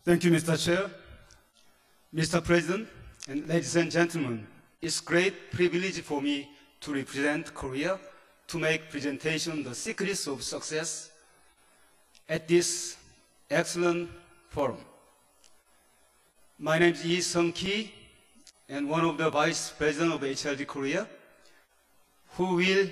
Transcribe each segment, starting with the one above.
Thank you, Mr. Chair. Mr. President, and ladies and gentlemen, it's a great privilege for me to represent Korea to make presentation the secrets of success at this excellent forum. My name is Lee Sung-ki, and one of the Vice President of HLD Korea, who will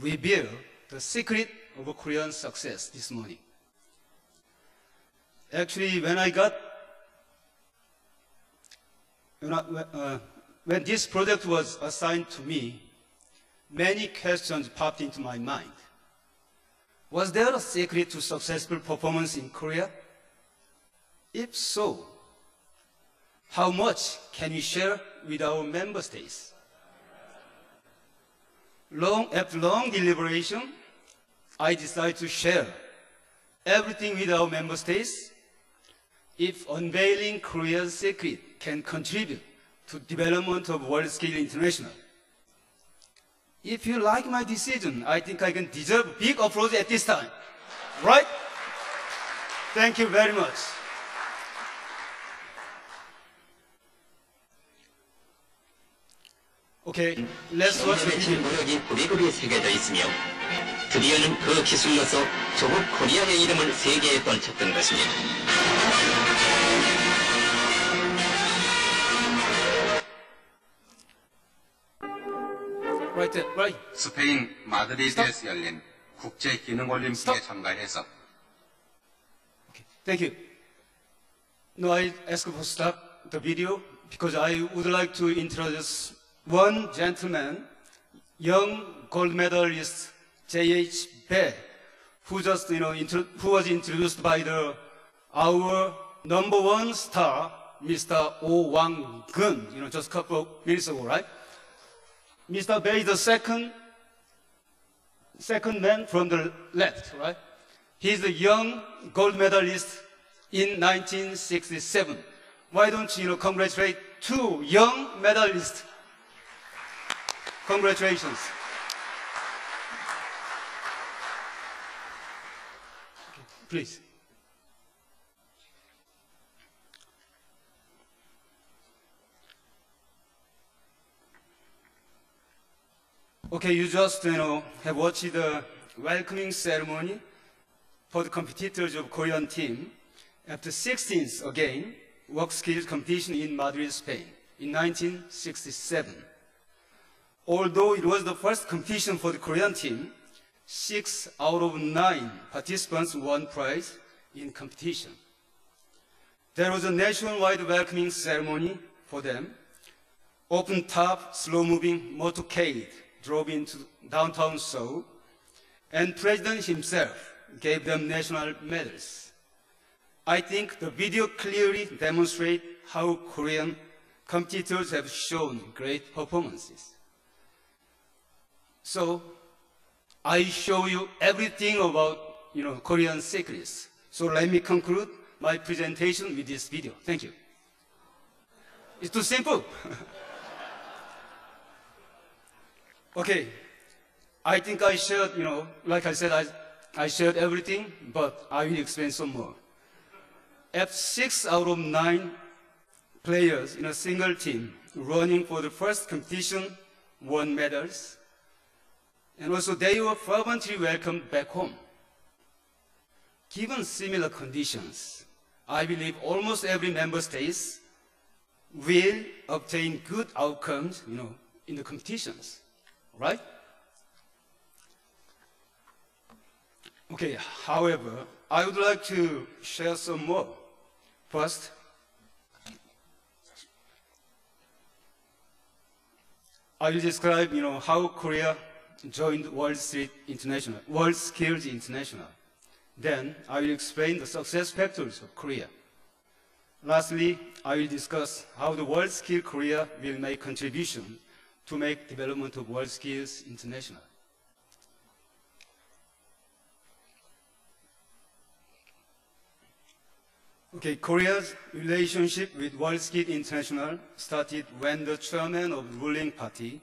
reveal the secret of Korean success this morning. Actually, when this project was assigned to me, many questions popped into my mind. Was there a secret to successful performance in Korea? If so, how much can we share with our member states? After long deliberation, I decided to share everything with our member states if unveiling Korea's secret can contribute to development of WorldSkills International. If you like my decision, I think I can deserve big applause at this time. Right? Thank you very much. Okay, let's watch the video. 노력이 고리고리 새겨져 있으며 드디어는 그 기술로서 조국 코리아의 이름을 세계에 떨쳤던 것입니다. Right there, right. 스페인 마드리드에서 열린 국제 기능 올림픽에 참가해서 Okay, thank you. No, I ask for stop the video because I would like to introduce one gentleman, young gold medalist J.H. Bae, who just who was introduced by our #1 star, Mr. Oh Wang-gun, just a couple of minutes ago, right? Mr. Bae is the second man from the left, right? He's a young gold medalist in 1967. Why don't you congratulate two young medalists? Congratulations. Okay, please. Okay, you just have watched the welcoming ceremony for the competitors of Korean team after 16th again WorldSkills Competition in Madrid, Spain in 1967. Although it was the first competition for the Korean team, 6 out of 9 participants won prize in competition. There was a nationwide welcoming ceremony for them. Open-top, slow-moving motorcade drove into downtown Seoul, and President himself gave them national medals. I think the video clearly demonstrates how Korean competitors have shown great performances. So, I show you everything about, Korean secrets. So let me conclude my presentation with this video. Thank you. It's too simple. Okay, I think I shared, like I said, I shared everything, but I will explain some more. At 6 out of 9 players in a single team running for the first competition won medals, and also they were fervently welcomed back home. Given similar conditions, I believe almost every member state will obtain good outcomes, in the competitions, right? Okay, however, I would like to share some more. First, I will describe, how Korea joined WorldSkills International. Then, I will explain the success factors of Korea. Lastly, I will discuss how the WorldSkills Korea will make contribution to make development of WorldSkills International. Okay, Korea's relationship with WorldSkills International started when the chairman of the ruling party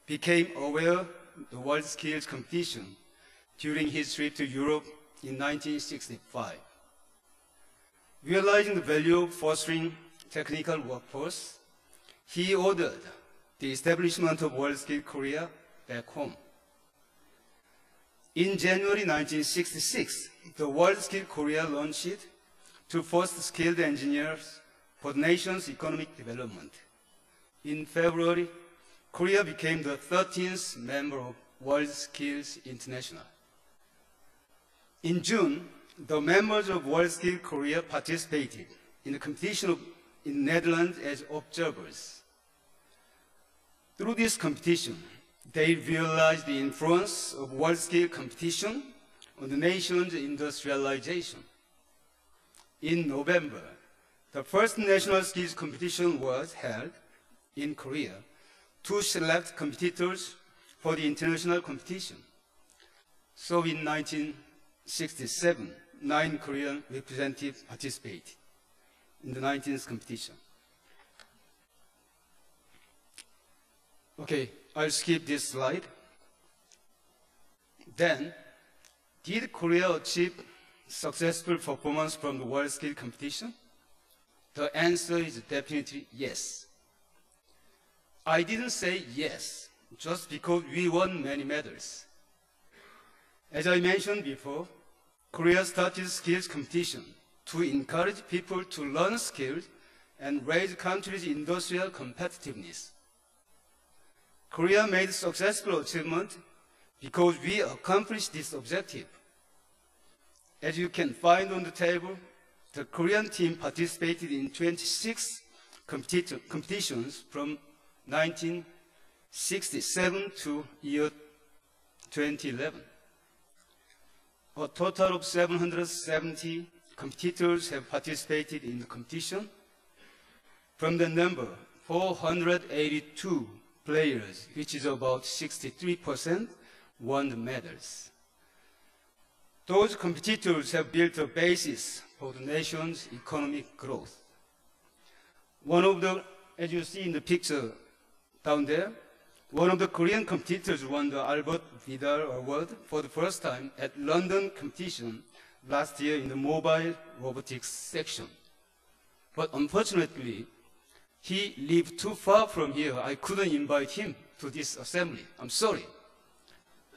became aware of the WorldSkills competition during his trip to Europe in 1965. Realizing the value of fostering technical workforce, he ordered the establishment of WorldSkills Korea back home. In January 1966, the WorldSkills Korea launched to foster skilled engineers for the nation's economic development. In February, Korea became the 13th member of WorldSkills International. In June, the members of WorldSkills Korea participated in the competition in Netherlands as observers. Through this competition, they realized the influence of WorldSkills competition on the nation's industrialization. In November, the first national skills competition was held in Korea to select competitors for the international competition. So in 1967, 9 Korean representatives participated in the 19th competition. Okay, I'll skip this slide. Then, did Korea achieve successful performance from the WorldSkills competition? The answer is definitely yes. I didn't say yes just because we won many medals. As I mentioned before, Korea started skills competition to encourage people to learn skills and raise the country's industrial competitiveness. Korea made successful achievement because we accomplished this objective. As you can find on the table, the Korean team participated in 26 competitions from 1967 to year 2011. A total of 770 competitors have participated in the competition. From the number, 482 players, which is about 63%, won the medals. Those competitors have built a basis for the nation's economic growth. One of the, as you see in the picture down there, one of the Korean competitors won the Albert Vidal Award for the first time at London competition last year in the mobile robotics section. But unfortunately, he lived too far from here. I couldn't invite him to this assembly. I'm sorry.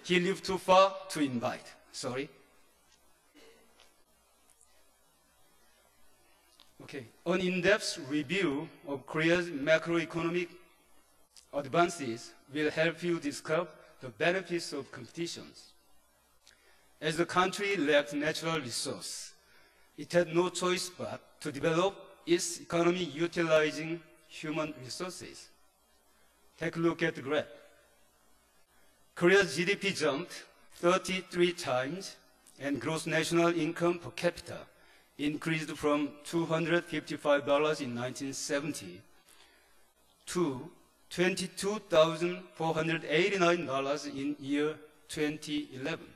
He lived too far to invite. Sorry. Okay. An in-depth review of Korea's macroeconomic advances will help you discover the benefits of competitions. As the country lacked natural resources, it had no choice but to develop its economy utilizing human resources. Take a look at the graph. Korea's GDP jumped 33 times, and gross national income per capita increased from $255 in 1970 to $22,489 in year 2011.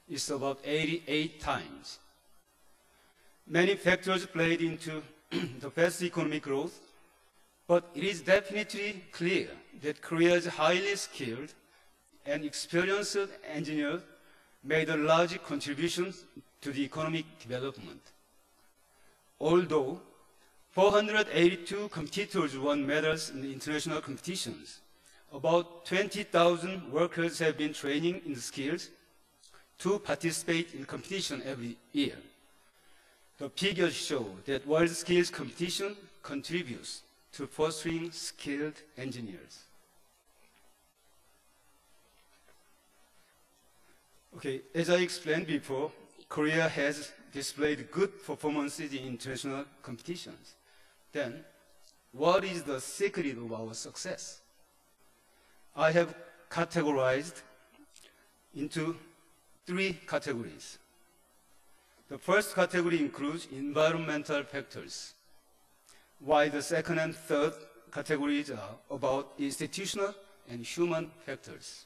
It's about 88 times. Many factors played into the fast economic growth, but it is definitely clear that Korea's highly skilled and experienced engineers made a large contribution to the economic development. Although 482 competitors won medals in the international competitions, about 20,000 workers have been training in the skills to participate in competition every year. The figures show that WorldSkills competition contributes to fostering skilled engineers. Okay, as I explained before, Korea has displayed good performances in international competitions. Then, what is the secret of our success? I have categorized into 3 categories. The first category includes environmental factors, while the second and third categories are about institutional and human factors.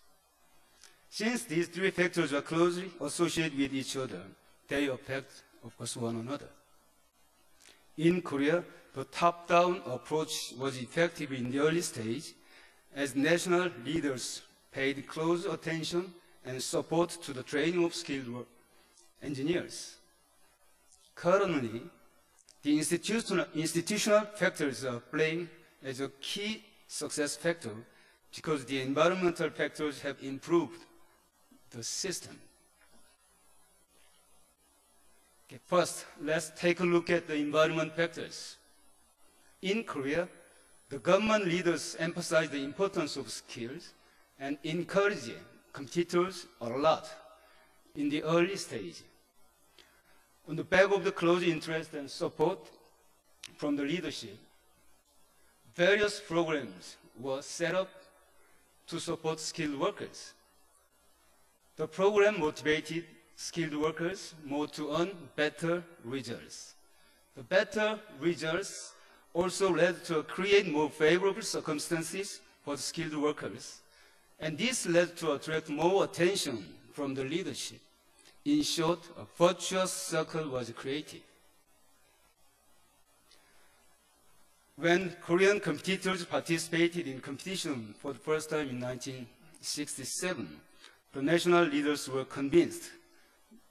Since these 3 factors are closely associated with each other, they affect, of course, one another. In Korea, the top-down approach was effective in the early stage as national leaders paid close attention and support to the training of skilled engineers. Currently, The institutional factors are playing as a key success factor because the environmental factors have improved the system. Okay, first, let's take a look at the environment factors. In Korea, the government leaders emphasize the importance of skills and encourage competitors a lot in the early stage. On the back of the close interest and support from the leadership, various programs were set up to support skilled workers. The program motivated skilled workers more to earn better results. The better results also led to create more favorable circumstances for skilled workers, and this led to attract more attention from the leadership. In short, a virtuous circle was created. When Korean competitors participated in competition for the first time in 1967, the national leaders were convinced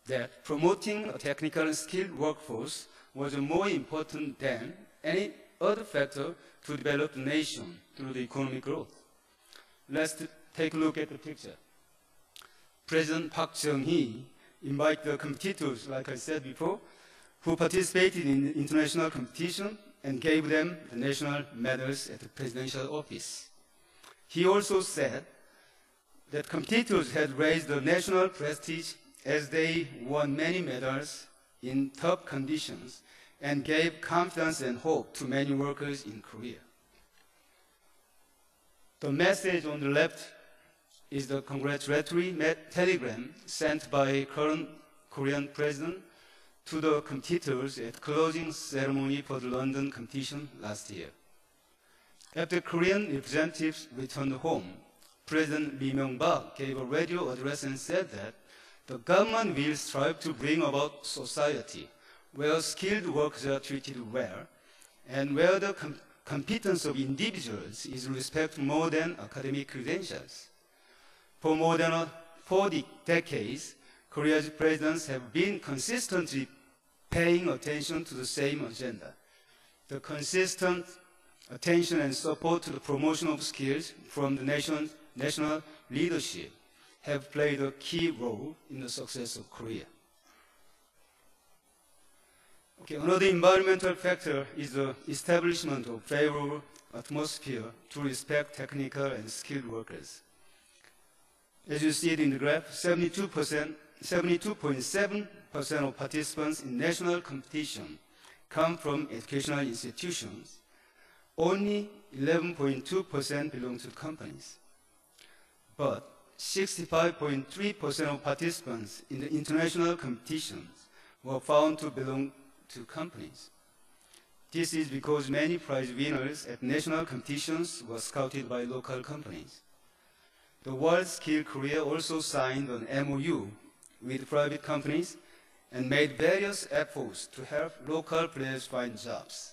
that promoting a technical and skilled workforce was more important than any other factor to develop the nation through the economic growth. Let's take a look at the picture. President Park Chung-hee invited the competitors, like I said before, who participated in international competition and gave them the national medals at the presidential office. He also said that competitors had raised the national prestige as they won many medals in tough conditions and gave confidence and hope to many workers in Korea. The message on the left is the congratulatory telegram sent by current Korean president to the competitors at closing ceremony for the London competition last year. After Korean representatives returned home, President Lee Myung-bak gave a radio address and said that the government will strive to bring about society where skilled workers are treated well and where the competence of individuals is respected more than academic credentials. For more than 40 decades, Korea's presidents have been consistently paying attention to the same agenda. The consistent attention and support to the promotion of skills from the national leadership have played a key role in the success of Korea. Okay, another environmental factor is the establishment of favorable atmosphere to respect technical and skilled workers. As you see it in the graph, 72.7% of participants in national competition come from educational institutions. Only 11.2% belong to companies. But 65.3% of participants in the international competitions were found to belong to companies. This is because many prize winners at national competitions were scouted by local companies. The WorldSkills Korea also signed an MOU with private companies and made various efforts to help local players find jobs.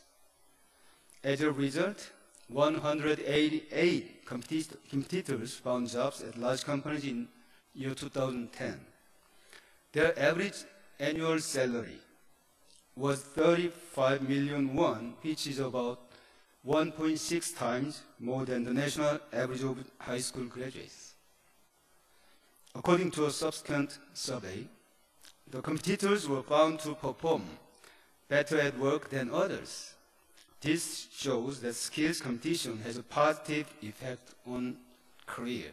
As a result, 188 competitors found jobs at large companies in year 2010. Their average annual salary was 35 million won, which is about 1.6 times more than the national average of high school graduates. According to a subsequent survey, the competitors were found to perform better at work than others. This shows that skills competition has a positive effect on career.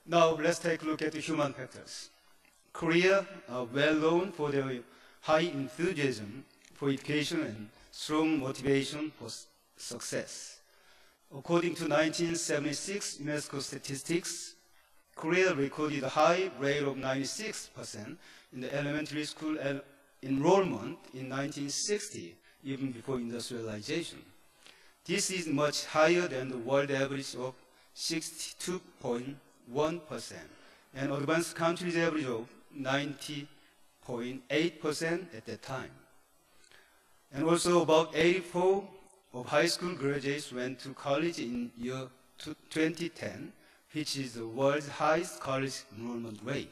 Now let's take a look at the human factors. Korea are well known for their high enthusiasm for education and strong motivation for success. According to 1976 UNESCO statistics, Korea recorded a high rate of 96% in the elementary school enrollment in 1960, even before industrialization. This is much higher than the world average of 62.1% and advanced countries' average of 90.8% at that time. And also about 84% of high school graduates went to college in year 2010, which is the world's highest college enrollment rate.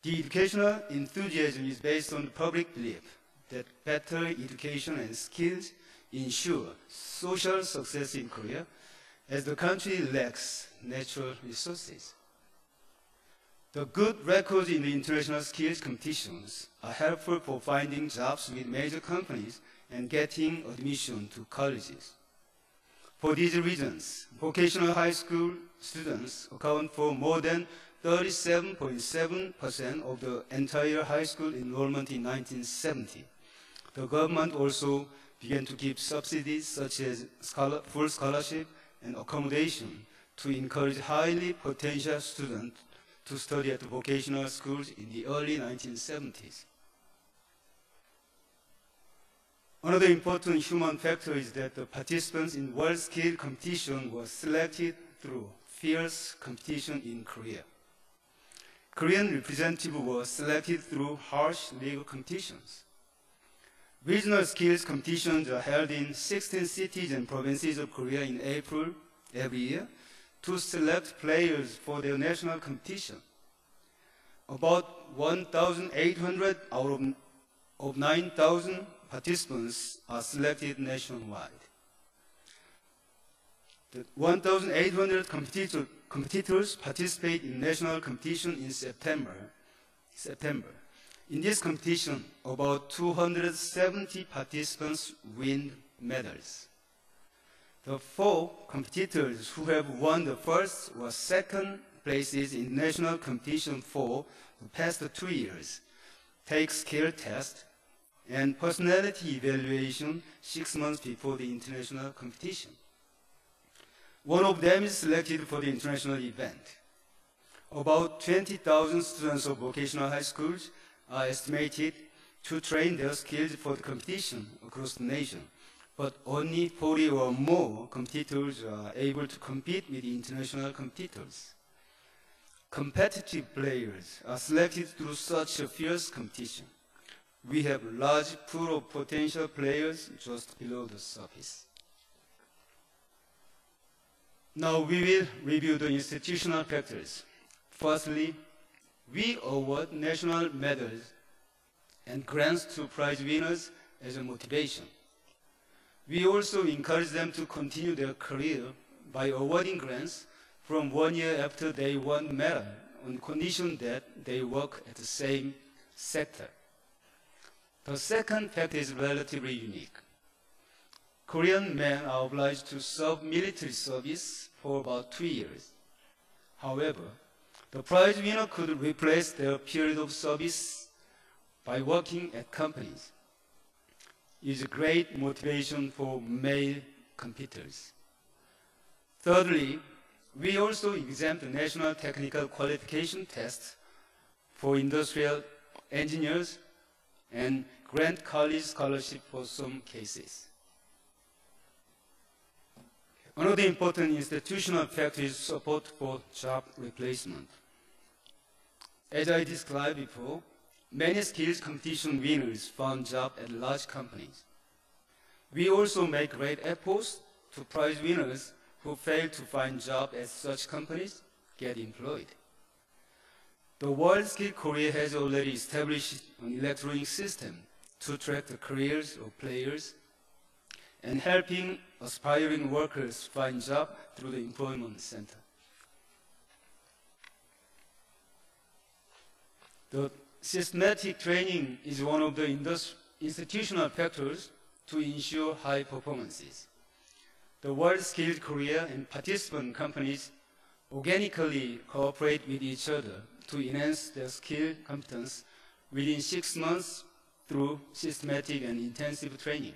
The educational enthusiasm is based on the public belief that better education and skills ensure social success in Korea, as the country lacks natural resources. The good records in the international skills competitions are helpful for finding jobs with major companies and getting admission to colleges. For these reasons, vocational high school students account for more than 37.7% of the entire high school enrollment in 1970. The government also began to give subsidies such as full scholarship and accommodation to encourage highly potential students to study at vocational schools in the early 1970s. Another important human factor is that the participants in WorldSkills competition were selected through fierce competition in Korea. Korean representatives were selected through harsh legal competitions. Regional skills competitions are held in 16 cities and provinces of Korea in April every year to select players for their national competition. About 1,800 out of 9,000 participants are selected nationwide. The 1,800 competitors participate in national competition in September. In this competition, about 270 participants win medals. The 4 competitors who have won the first or second places in national competition for the past 2 years take skill test and personality evaluation 6 months before the international competition. One of them is selected for the international event. About 20,000 students of vocational high schools are estimated to train their skills for the competition across the nation, but only 40 or more competitors are able to compete with the international competitors. Competitive players are selected through such a fierce competition. We have a large pool of potential players just below the surface. Now we will review the institutional factors. Firstly, we award national medals and grants to prize winners as a motivation. We also encourage them to continue their career by awarding grants from 1 year after they won medal on condition that they work at the same sector. The second factor is relatively unique. Korean men are obliged to serve military service for about 2 years. However, the prize winner could replace their period of service by working at companies. It is a great motivation for male competitors. Thirdly, we also exempt the national technical qualification test for industrial engineers and grant college scholarship for some cases. Another important institutional factor is support for job replacement. As I described before, many skills competition winners found jobs at large companies. We also make great efforts to prize winners who fail to find jobs at such companies get employed. The WorldSkills Korea has already established an electronic system to track the careers of players and helping aspiring workers find jobs through the employment center. The systematic training is one of the institutional factors to ensure high performances. The WorldSkills Korea and participant companies organically cooperate with each other to enhance their skill competence within 6 months through systematic and intensive training.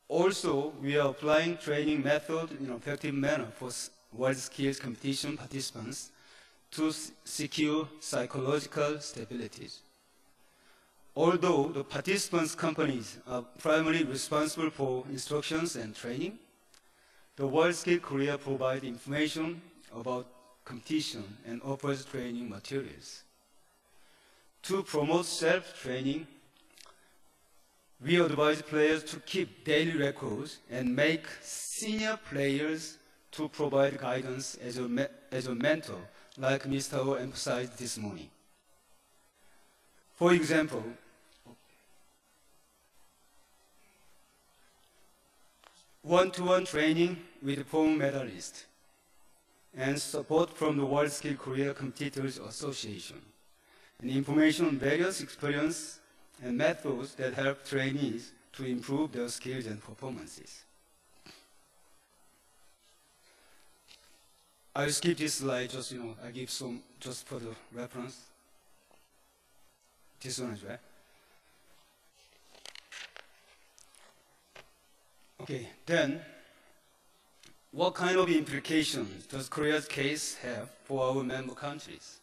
Also, we are applying training methods in an effective manner for WorldSkills competition participants to secure psychological stability. Although the participants' companies are primarily responsible for instructions and training, the WorldSkills Korea provides information about competition and offers training materials. To promote self-training, we advise players to keep daily records and make senior players to provide guidance as a mentor, like Mr. O emphasized this morning. For example, one-to-one training with former medalists and support from the WorldSkills Korea Competitors Association, and information on various experiences and methods that help trainees to improve their skills and performances. I'll skip this slide, just, I give some, just for the reference. This one as well. Okay, then, what kind of implications does Korea's case have for our member countries?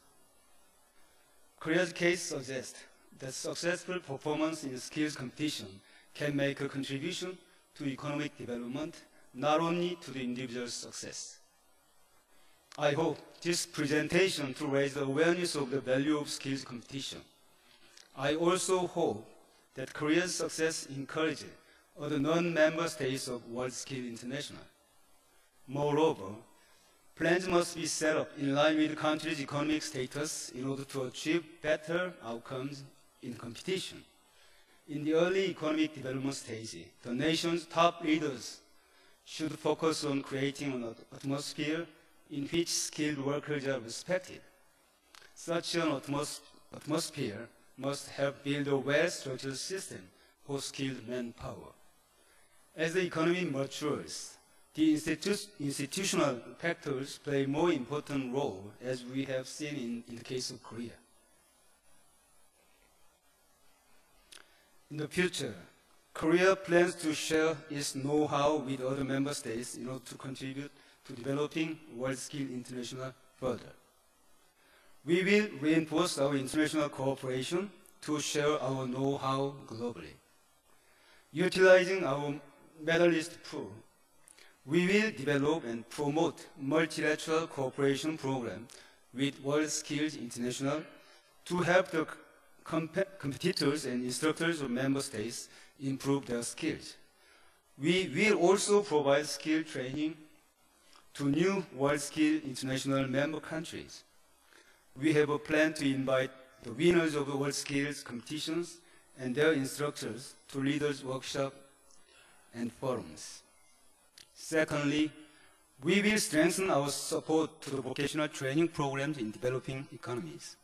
Korea's case suggests that successful performance in skills competition can make a contribution to economic development, not only to the individual's success. I hope this presentation to raise the awareness of the value of skills competition. I also hope that Korea's success encourages other non-member states of WorldSkills International. Moreover, plans must be set up in line with the country's economic status in order to achieve better outcomes in competition. In the early economic development stage, the nation's top leaders should focus on creating an atmosphere in which skilled workers are respected. Such an atmosphere must help build a well-structured system for skilled manpower. As the economy matures, the institutional factors play a more important role, as we have seen in the case of Korea. In the future, Korea plans to share its know-how with other member states in order to contribute to developing WorldSkills International further. We will reinforce our international cooperation to share our know-how globally. Utilizing our medalist pool, we will develop and promote multilateral cooperation program with WorldSkills International to help the competitors and instructors of member states improve their skills. We will also provide skill training to new WorldSkills International member countries. We have a plan to invite the winners of the WorldSkills competitions and their instructors to leaders' workshops and forums. Secondly, we will strengthen our support to the vocational training programs in developing economies.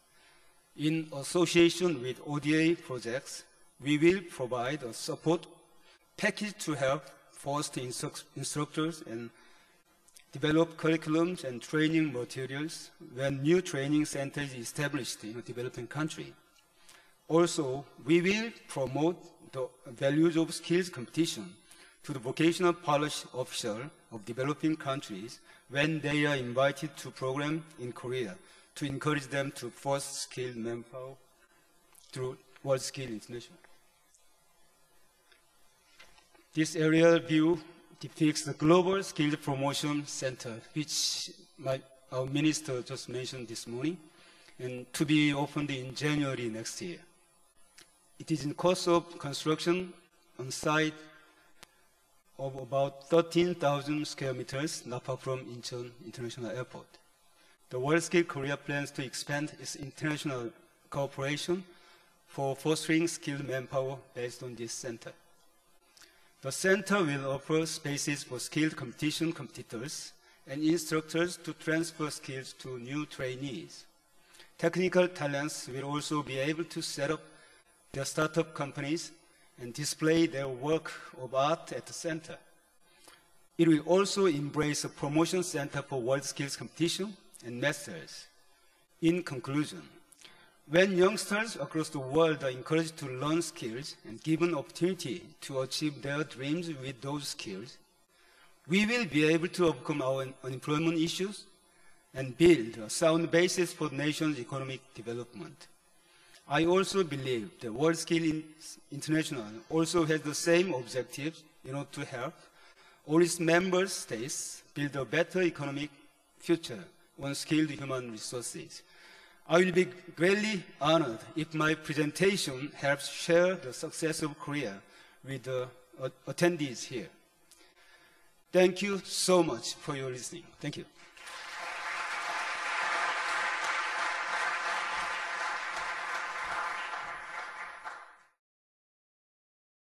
In association with ODA projects, we will provide a support package to help foster instructors and develop curriculums and training materials when new training centers are established in a developing country. Also, we will promote the values of skills competition to the vocational policy officials of developing countries when they are invited to programs in Korea to encourage them to foster skilled manpower through WorldSkills International. This aerial view depicts the Global Skills Promotion Center, which our minister just mentioned this morning, and to be opened in January next year. It is in course of construction on site of about 13,000 square meters, not far from Incheon International Airport. The WorldSkills Korea plans to expand its international cooperation for fostering skilled manpower based on this center. The center will offer spaces for skilled competition competitors and instructors to transfer skills to new trainees. Technical talents will also be able to set up their startup companies and display their work of art at the center. It will also embrace a promotion center for WorldSkills competition and masters. In conclusion, when youngsters across the world are encouraged to learn skills and given opportunity to achieve their dreams with those skills, we will be able to overcome our unemployment issues and build a sound basis for the nation's economic development. I also believe that WorldSkills International also has the same objectives in order to help all its member states build a better economic future on skilled human resources. I will be greatly honored if my presentation helps share the success of Korea with the attendees here. Thank you so much for your listening. Thank you.